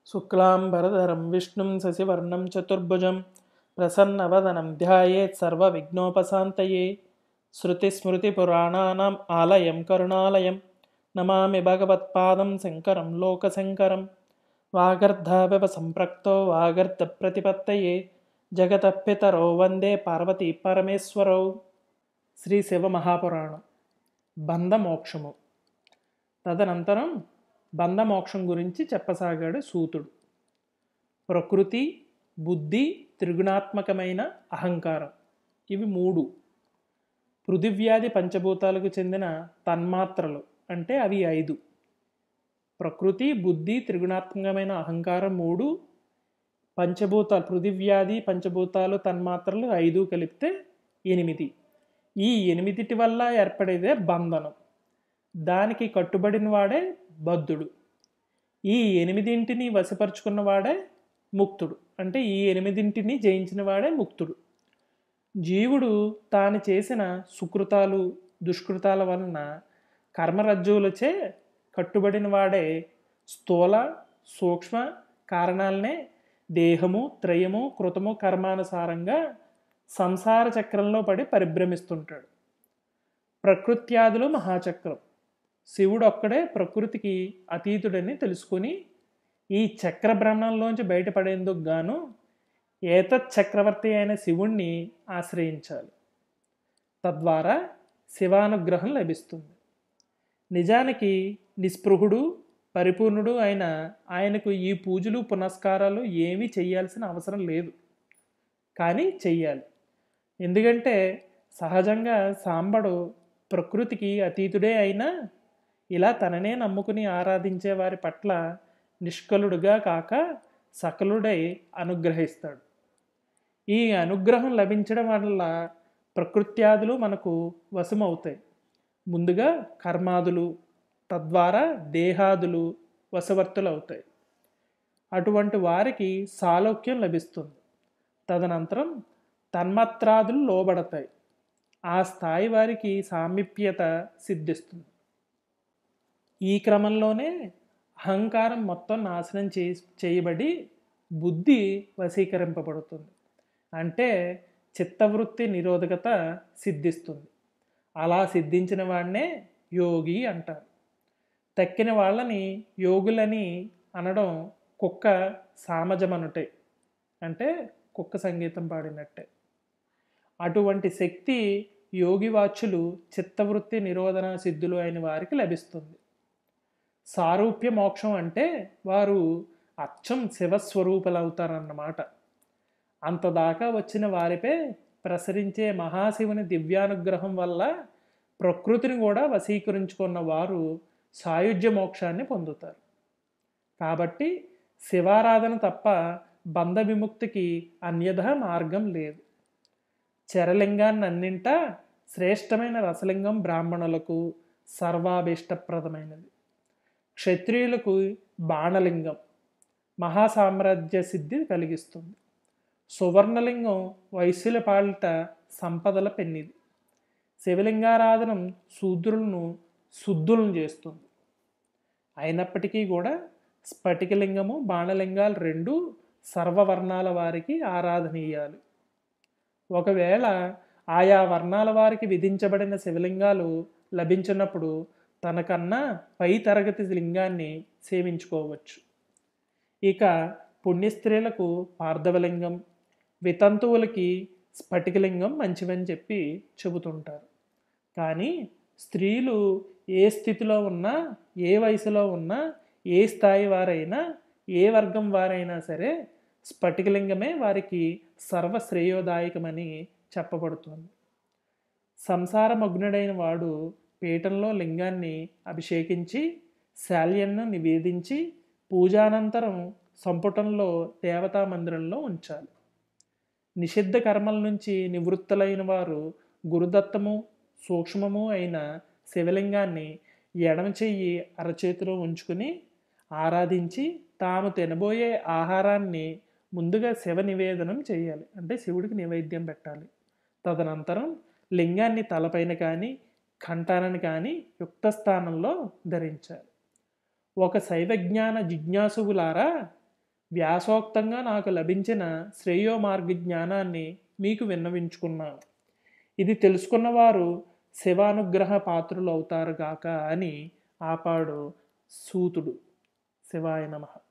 శుక్లాంబరధరం విష్ణుం శశివర్ణం చతుర్భుజం ప్రసన్నవదనం ధ్యాయేత్ సర్వవిఘ్నోపశాంతయే. శృతిస్మృతిపురాణానాం ఆలయం కరుణాలయం నమామి భగవత్పాదం శంకరం లోకశంకరం. వాగర్ధావివ సంపృక్తో వాగర్ధప్రతిపత్తయే జగతః పితరౌ వందే పార్వతీ పరమేశ్వరౌ. శ్రీ శివమహాపురాణం బంధమోక్షము. తదనంతరం బంధమోక్షం గురించి చెప్పసాగాడు సూతుడు. ప్రకృతి, బుద్ధి, త్రిగుణాత్మకమైన అహంకారం, ఇవి మూడు పృథివ్యాది పంచభూతాలకు చెందిన తన్మాత్రలు. అంటే అవి 5. ప్రకృతి, బుద్ధి, త్రిగుణాత్మకమైన అహంకారం 3, పంచభూతాలు పృథివ్యాది పంచభూతాలు తన్మాత్రలు 5 కలిపితే 8. ఈ 8 వల్ల ఏర్పడేదే బంధనం. దానికి కట్టుబడిన వాడే బద్ధుడు. ఈ 8 వశపరుచుకున్నవాడే ముక్తుడు. అంటే ఈ 8 జయించిన వాడే ముక్తుడు. జీవుడు తాను చేసిన సుకృతాలు దుష్కృతాల వలన కర్మరజ్జువులచే కట్టుబడిన వాడే స్థూల సూక్ష్మ కారణాలనే దేహము, త్రయము, కృతము కర్మానుసారంగా సంసార చక్రంలో పడి పరిభ్రమిస్తుంటాడు. ప్రకృత్యాదులు మహాచక్రం. శివుడు ఒక్కడే ప్రకృతికి అతీతుడని తెలుసుకొని ఈ చక్ర భ్రమణంలోంచి బయటపడేందుకు గాను ఏతత్ చక్రవర్తి అయిన శివుణ్ణి ఆశ్రయించాలి. తద్వారా శివానుగ్రహం లభిస్తుంది. నిజానికి నిస్పృహుడు పరిపూర్ణుడు అయిన ఆయనకు ఈ పూజలు పునస్కారాలు ఏమీ చెయ్యాల్సిన అవసరం లేదు. కానీ చెయ్యాలి. ఎందుకంటే సహజంగా సాంబడు ప్రకృతికి అతీతుడే అయినా ఇలా తననే నమ్ముకుని ఆరాధించే వారి పట్ల నిష్కలుడుగా కాక సకలుడై అనుగ్రహిస్తాడు. ఈ అనుగ్రహం లభించడం వల్ల ప్రకృత్యాదులు మనకు వశమవుతాయి. ముందుగా కర్మాదులు, తద్వారా దేహాదులు వశవర్తులు అవుతాయి. అటువంటి వారికి సాలోక్యం లభిస్తుంది. తదనంతరం తన్మాత్రాదులు లోబడతాయి. ఆ స్థాయి వారికి సామీప్యత సిద్ధిస్తుంది. ఈ క్రమంలోనే అహంకారం మొత్తం నాశనం చేయబడి బుద్ధి వశీకరింపబడుతుంది. అంటే చిత్తవృత్తి నిరోధకత సిద్ధిస్తుంది. అలా సిద్ధించిన వాడినే యోగి అంటారు. తక్కిన వాళ్ళని యోగులని అనడం కుక్క సామజమనుటే, అంటే కుక్క సంగీతం పాడినట్టే. అటువంటి శక్తి యోగి వాచ్యులు చిత్తవృత్తి నిరోధన సిద్ధులు అయిన వారికి లభిస్తుంది. సారూప్య మోక్షం అంటే వారు అచ్చం శివస్వరూపులవుతారన్నమాట. అంతదాకా వచ్చిన వారిపై ప్రసరించే మహాశివుని దివ్యానుగ్రహం వల్ల ప్రకృతిని కూడా వశీకరించుకున్న వారు సాయుజ్య మోక్షాన్ని పొందుతారు. కాబట్టి శివారాధన తప్ప బంధ విముక్తికి అన్యథా మార్గం లేదు. చరలింగాన్నన్నింటా శ్రేష్టమైన రసలింగం బ్రాహ్మణులకు సర్వాభీష్టప్రదమైనది. క్షత్రియులకు బాణలింగం మహాసామ్రాజ్య సిద్ధి కలిగిస్తుంది. సువర్ణలింగం వైశ్యుల పాలిట సంపదల పెన్నిది. శివలింగారాధనం శూద్రులను శుద్ధులను చేస్తుంది. అయినప్పటికీ కూడా స్ఫటికలింగము, బాణలింగాలు 2 సర్వవర్ణాల వారికి ఆరాధనీయాలు. ఒకవేళ ఆయా వర్ణాల వారికి విధించబడిన శివలింగాలు లభించినప్పుడు తనకన్నా పై తరగతి లింగాన్ని సేవించుకోవచ్చు. ఇక పుణ్యస్త్రీలకు పార్థవలింగం, వితంతువులకి స్ఫటికలింగం మంచివని చెప్పి చెబుతుంటారు. కానీ స్త్రీలు ఏ స్థితిలో ఉన్నా, ఏ వయసులో ఉన్నా, ఏ స్థాయి వారైనా, ఏ వర్గం వారైనా సరే స్ఫటికలింగమే వారికి సర్వశ్రేయోదాయకమని చెప్పబడుతుంది. సంసారమగ్నుడైన వాడు పీఠంలో లింగాన్ని అభిషేకించి శాల్యన్ను నివేదించి పూజానంతరం సంపుటంలో దేవతా మందిరంలో ఉంచాలి. నిషిద్ధ కర్మల నుంచి నివృత్తులైన వారు గురుదత్తము సూక్ష్మము అయిన శివలింగాన్ని ఎడమ చెయ్యి అరచేతిలో ఉంచుకుని ఆరాధించి తాము తినబోయే ఆహారాన్ని ముందుగా శివ నివేదనం చేయాలి. అంటే శివుడికి నైవేద్యం పెట్టాలి. తదనంతరం లింగాన్ని తలపైన కానీ కంఠాలను కానీ యుక్త స్థానంలో ధరించాలి. ఒక శైవజ్ఞాన జిజ్ఞాసువులారా, వ్యాసోక్తంగా నాకు లభించిన శ్రేయోమార్గ జ్ఞానాన్ని మీకు విన్నవించుకున్నాను. ఇది తెలుసుకున్నవారు శివానుగ్రహ పాత్రులు అవుతారుగాక అని ఆపాడు సూతుడు. శివాయ నమః.